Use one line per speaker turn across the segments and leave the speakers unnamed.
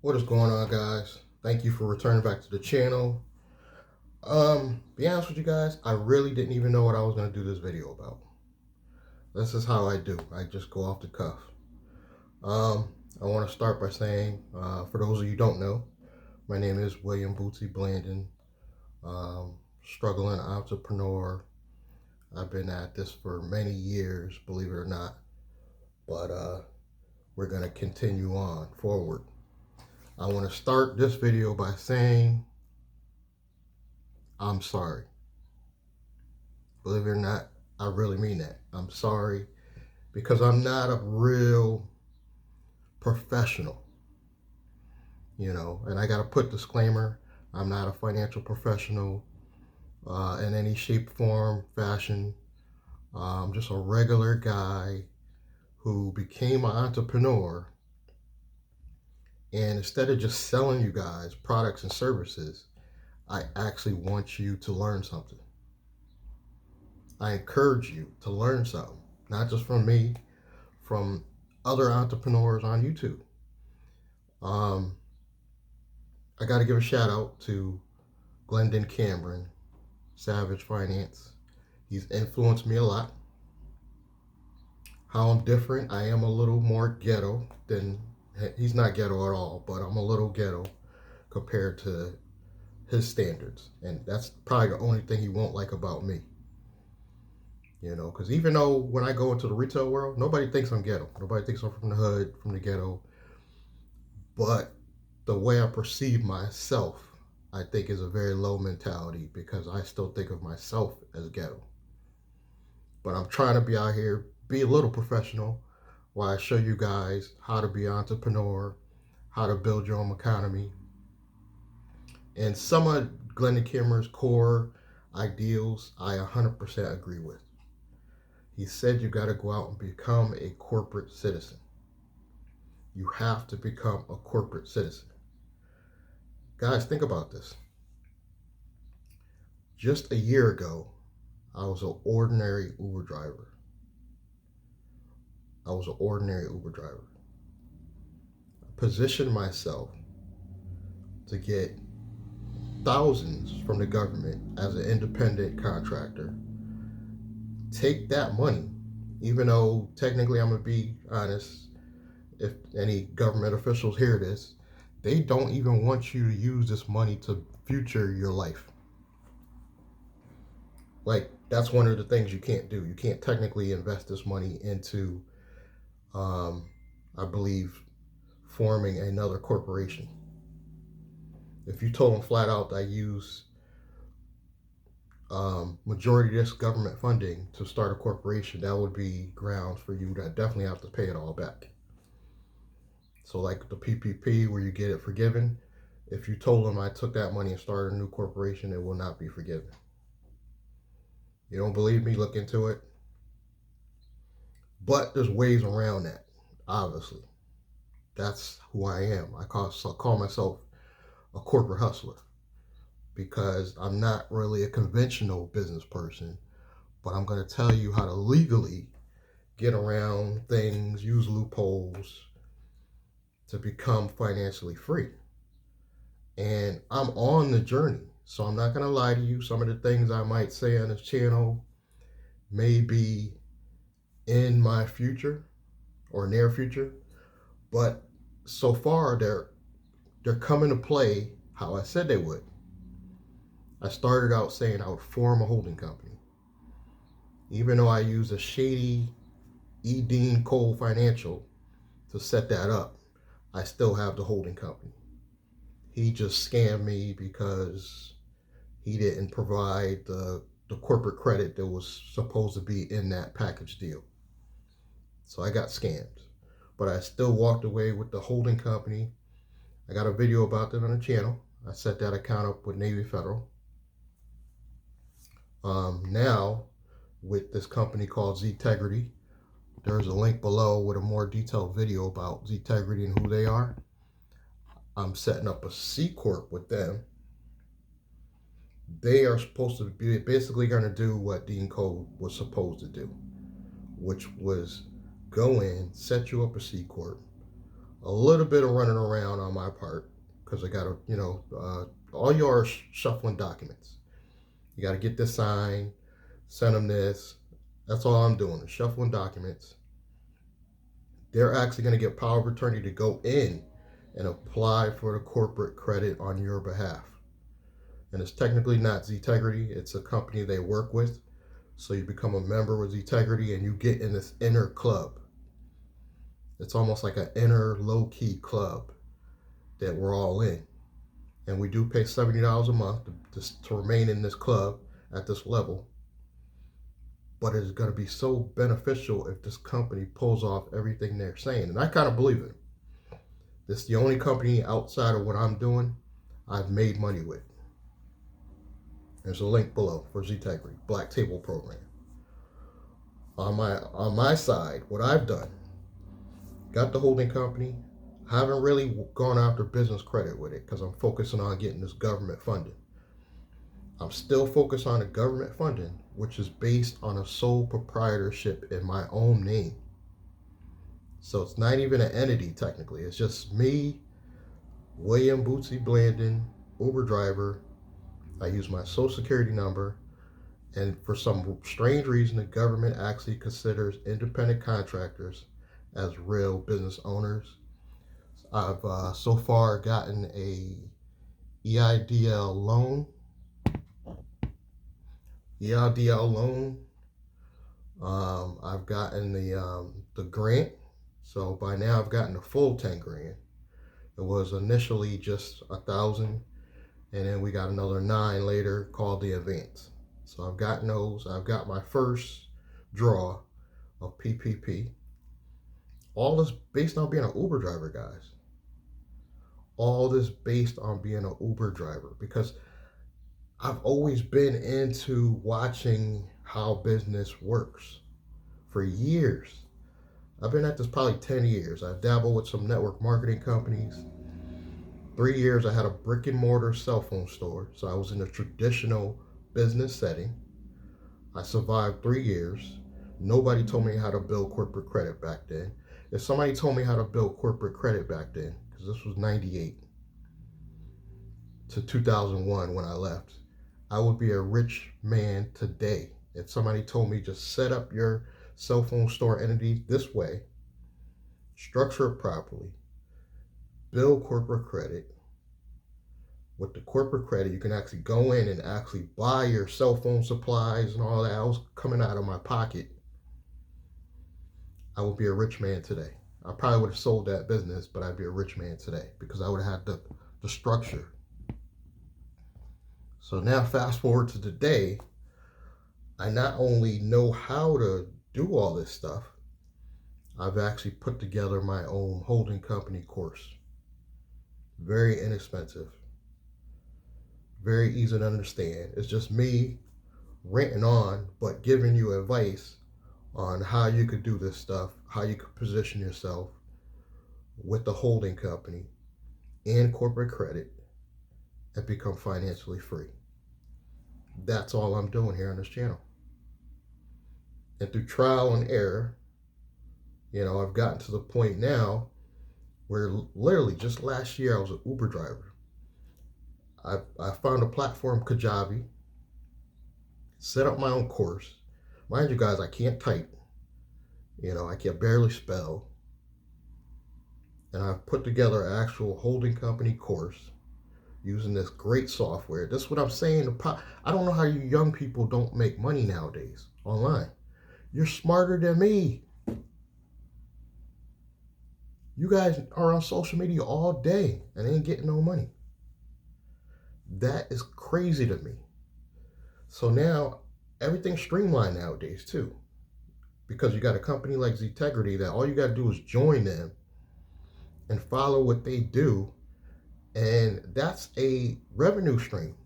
What is going on, guys? Thank you for returning back to the channel. Be honest with you guys, I really didn't even know what I was going to do this video about. This is how I do. I just go off the cuff. I want to start by saying, for those of you who don't know, my name is William Bootsy Blandon, struggling entrepreneur. I've been at this for many years, believe it or not, but we're going to continue on forward. I want to start this video by saying I'm sorry. Believe it or not, I really mean that. I'm sorry because I'm not a real professional, and I got to put disclaimer, I'm not a financial professional in any shape, form, fashion. I'm just a regular guy who became an entrepreneur. And instead of just selling you guys products and services, I actually want you to learn something. I encourage you to learn something, not just from me, from other entrepreneurs on YouTube. I got to give a shout out to Glendon Cameron, Savage Finance. He's influenced me a lot. How I'm different, I am a little more ghetto than, he's not ghetto at all, but I'm a little ghetto compared to his standards. And that's probably the only thing he won't like about me. Because even though when I go into the retail world, nobody thinks I'm ghetto. Nobody thinks I'm from the hood, from the ghetto. But the way I perceive myself, I think is a very low mentality because I still think of myself as ghetto. But I'm trying to be out here, be a little professional while I show you guys how to be an entrepreneur, how to build your own economy. And some of Glendon Cameron's core ideals, I 100% agree with. He said you got to go out and become a corporate citizen. You have to become a corporate citizen. Guys, think about this. Just a year ago, I was an ordinary Uber driver. I positioned myself to get thousands from the government as an independent contractor. Take that money, even though technically I'm going to be honest, if any government officials hear this, they don't even want you to use this money to future your life. Like, that's one of the things you can't do. You can't technically invest this money into, I believe, forming another corporation. If you told them flat out that I use majority of this government funding to start a corporation, that would be grounds for you to definitely have to pay it all back. So like the PPP where you get it forgiven, if you told them I took that money and started a new corporation, it will not be forgiven. You don't believe me? Look into it. But there's ways around that, obviously. That's who I am. I call myself a corporate hustler because I'm not really a conventional business person, but I'm going to tell you how to legally get around things, use loopholes to become financially free. And I'm on the journey. So I'm not going to lie to you. Some of the things I might say on this channel may be in my future or near future, but so far they're coming to play how I said they would. I started out saying I would form a holding company. Even though I used a shady E. Dean Cole Financial to set that up, I still have the holding company. He just scammed me because he didn't provide the corporate credit that was supposed to be in that package deal. So I got scammed. But I still walked away with the holding company. I got a video about that on the channel. I set that account up with Navy Federal. Now, with this company called Ztegrity, there's a link below with a more detailed video about Ztegrity and who they are. I'm setting up a C Corp with them. They are supposed to be basically going to do what Dean Cole was supposed to do, which was go in, set you up a C Corp, a little bit of running around on my part because I got to, all your shuffling documents. You got to get this signed, send them this. That's all I'm doing, shuffling documents. They're actually going to get power of attorney to go in and apply for the corporate credit on your behalf. And it's technically not Zetegrity, it's a company they work with. So you become a member with Zetegrity and you get in this inner club. It's almost like an inner low-key club that we're all in. And we do pay $70 a month to remain in this club at this level. But it's going to be so beneficial if this company pulls off everything they're saying. And I kind of believe it. This is the only company outside of what I'm doing I've made money with. There's a link below for Zetegrity, Black Table Program. On my side, what I've done, got the holding company, haven't really gone after business credit with it because I'm focusing on getting this government funding. I'm still focused on the government funding, which is based on a sole proprietorship in my own name. So it's not even an entity technically. It's just me, William Bootsy Blandon, Uber driver. I use my social security number, and for some strange reason, the government actually considers independent contractors as real business owners. I've so far gotten a EIDL loan. I've gotten the grant. So by now I've gotten the full 10 grand. It was initially just 1,000, and then we got another 9 later called the advance. So I've gotten those. I've got my first draw of PPP. All this based on being an Uber driver, guys. All this based on being an Uber driver, because I've always been into watching how business works for years. I've been at this probably 10 years. I've dabbled with some network marketing companies. 3 years I had a brick and mortar cell phone store. So I was in a traditional business setting. I survived 3 years. Nobody told me how to build corporate credit back then. If somebody told me how to build corporate credit back then, because this was 98 to 2001 when I left, I would be a rich man today. If somebody told me just set up your cell phone store entity this way, structure it properly, build corporate credit. With the corporate credit, you can actually go in and actually buy your cell phone supplies and all that. I was coming out of my pocket. I would be a rich man today. I probably would have sold that business, but I'd be a rich man today because I would have had the structure. So now fast forward to today, I not only know how to do all this stuff, I've actually put together my own holding company course. Very inexpensive, very easy to understand. It's just me ranting on, but giving you advice on how you could do this stuff, how you could position yourself with the holding company and corporate credit and become financially free. That's all I'm doing here on this channel. And through trial and error, I've gotten to the point now where literally just last year I was an Uber driver. I found a platform, Kajabi, set up my own course. Mind you guys, I can't type. I can barely spell. And I've put together an actual holding company course using this great software. That's what I'm saying. I don't know how you young people don't make money nowadays online. You're smarter than me. You guys are on social media all day and ain't getting no money. That is crazy to me. So now everything's streamlined nowadays too, because you got a company like Zetegrity that all you got to do is join them and follow what they do, and that's a revenue stream.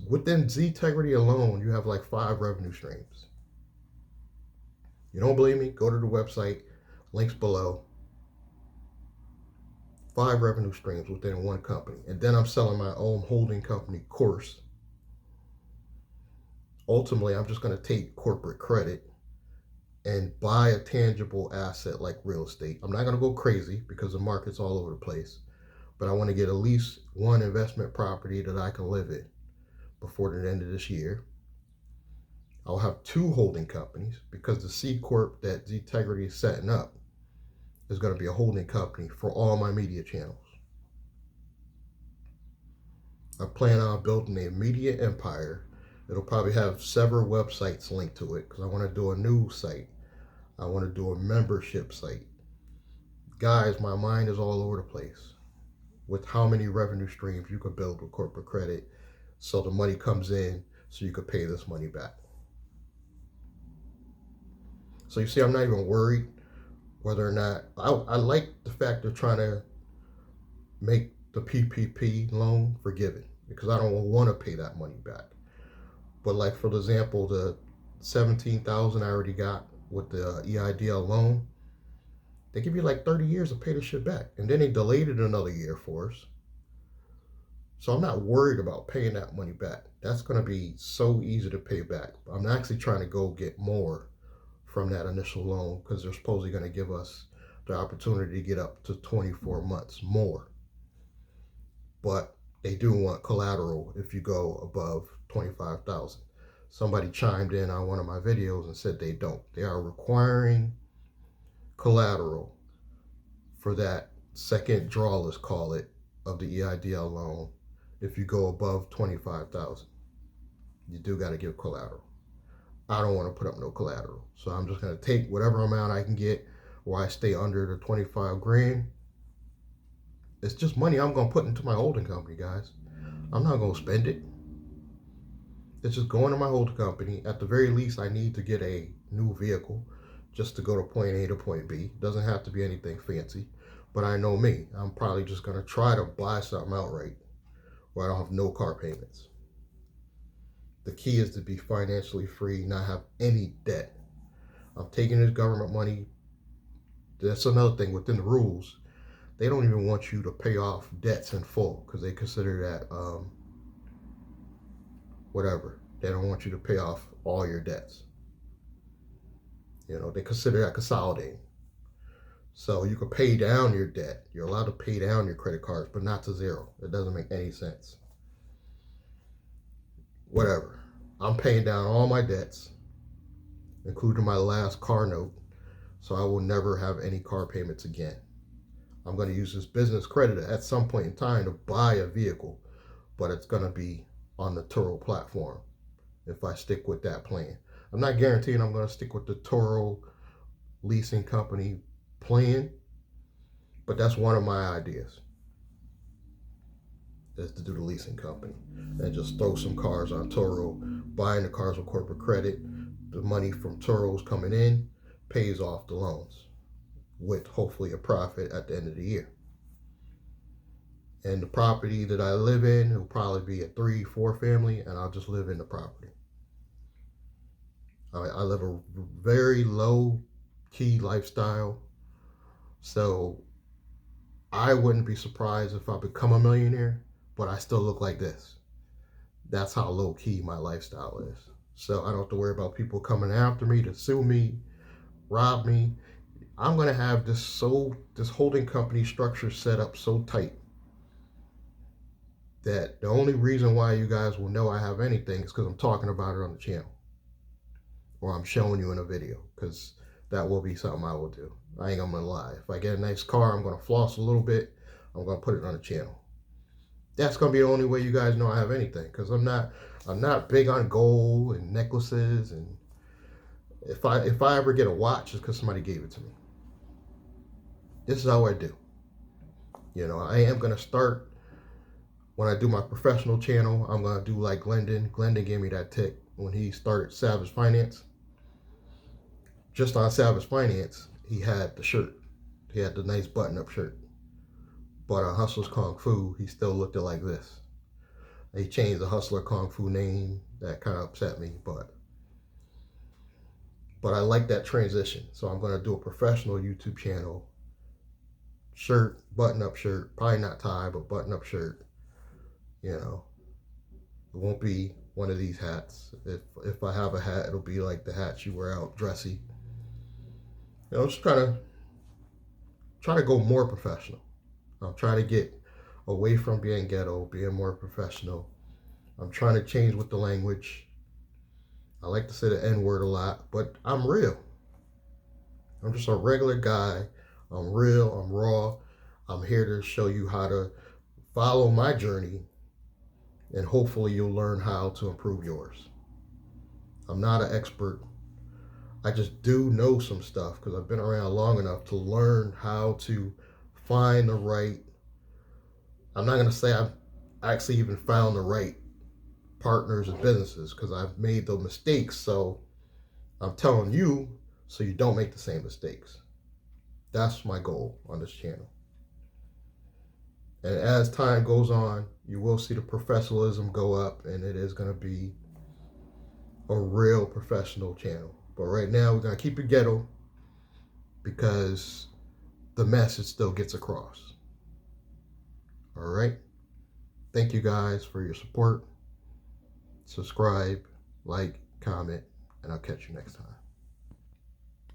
Within Zetegrity alone, you have like 5 revenue streams. You don't believe me? Go to the website, links below. 5 revenue streams within one company. And then I'm selling my own holding company course. Ultimately, I'm just going to take corporate credit and buy a tangible asset like real estate. I'm not going to go crazy because the market's all over the place, but I want to get at least one investment property that I can live in before the end of this year. I'll have 2 holding companies because the C Corp that Integrity is setting up is going to be a holding company for all my media channels. I plan on building a media empire. It'll probably have several websites linked to it because I want to do a news site. I want to do a membership site. Guys, my mind is all over the place with how many revenue streams you could build with corporate credit so the money comes in so you could pay this money back. So you see, I'm not even worried whether or not, I like the fact they're trying to make the PPP loan forgiven because I don't want to pay that money back. But like for example, the $17,000 I already got with the EIDL loan, they give you like 30 years to pay the shit back. And then they delayed it another year for us. So I'm not worried about paying that money back. That's going to be so easy to pay back. I'm actually trying to go get more from that initial loan because they're supposedly going to give us the opportunity to get up to 24 months more. But they do want collateral if you go above 25,000. Somebody chimed in on one of my videos and said they don't. They are requiring collateral for that second draw, let's call it, of the EIDL loan. If you go above 25,000, you do got to give collateral. I don't want to put up no collateral. So I'm just going to take whatever amount I can get where I stay under the 25 grand. It's just money I'm going to put into my holding company, guys. I'm not going to spend it. It's just going to my holding company. At the very least, I need to get a new vehicle just to go to point A to point B. Doesn't have to be anything fancy. But I know me. I'm probably just going to try to buy something outright where I don't have no car payments. The key is to be financially free, not have any debt. I'm taking this government money. That's another thing within the rules. They don't even want you to pay off debts in full because they consider that whatever. They don't want you to pay off all your debts. You know, they consider that consolidating. So you can pay down your debt. You're allowed to pay down your credit cards, but not to zero. It doesn't make any sense. Whatever. I'm paying down all my debts, including my last car note, so I will never have any car payments again. I'm going to use this business credit at some point in time to buy a vehicle, but it's going to be on the Turo platform if I stick with that plan. I'm not guaranteeing I'm going to stick with the Turo leasing company plan, but that's one of my ideas, is to do the leasing company and just throw some cars on Turo, buying the cars with corporate credit. The money from Turo's coming in pays off the loans with hopefully a profit at the end of the year. And the property that I live in will probably be a 3-4 family, and I'll just live in the property. I live a very low key lifestyle, so I wouldn't be surprised if I become a millionaire, but I still look like this. That's how low key my lifestyle is. So I don't have to worry about people coming after me to sue me, rob me. I'm going to have this holding company structure set up so tight that the only reason why you guys will know I have anything is because I'm talking about it on the channel, or I'm showing you in a video, because that will be something I will do. I ain't gonna lie. If I get a nice car, I'm gonna floss a little bit. I'm gonna put it on the channel. That's gonna be the only way you guys know I have anything, because I'm not big on gold and necklaces, and if I ever get a watch, it's because somebody gave it to me. This is how I do. You know, I am gonna start, when I do my professional channel, I'm gonna do like Glendon. Glendon gave me that tip when he started Savage Finance. Just on Savage Finance, he had the shirt. He had the nice button-up shirt. But on Hustler's Kung Fu, he still looked like this. He changed the Hustler Kung Fu name. That kind of upset me, but I like that transition. So I'm going to do a professional YouTube channel. Shirt, button-up shirt. Probably not tie, but button-up shirt. You know, it won't be one of these hats. If I have a hat, it'll be like the hats you wear out dressy. I'm just trying to go more professional. I'm trying to get away from being ghetto, being more professional. I'm trying to change with the language. I like to say the N word a lot, but I'm real. I'm just a regular guy. I'm real. I'm raw. I'm here to show you how to follow my journey, and hopefully you'll learn how to improve yours. I'm not an expert. I just do know some stuff because I've been around long enough to learn how to find the right. I'm not going to say I've actually even found the right partners and businesses because I've made those mistakes. So I'm telling you so you don't make the same mistakes. That's my goal on this channel. And as time goes on, you will see the professionalism go up, and it is going to be a real professional channel. But right now, we're going to keep it ghetto because the message still gets across. All right. Thank you guys for your support. Subscribe, like, comment, and I'll catch you next time.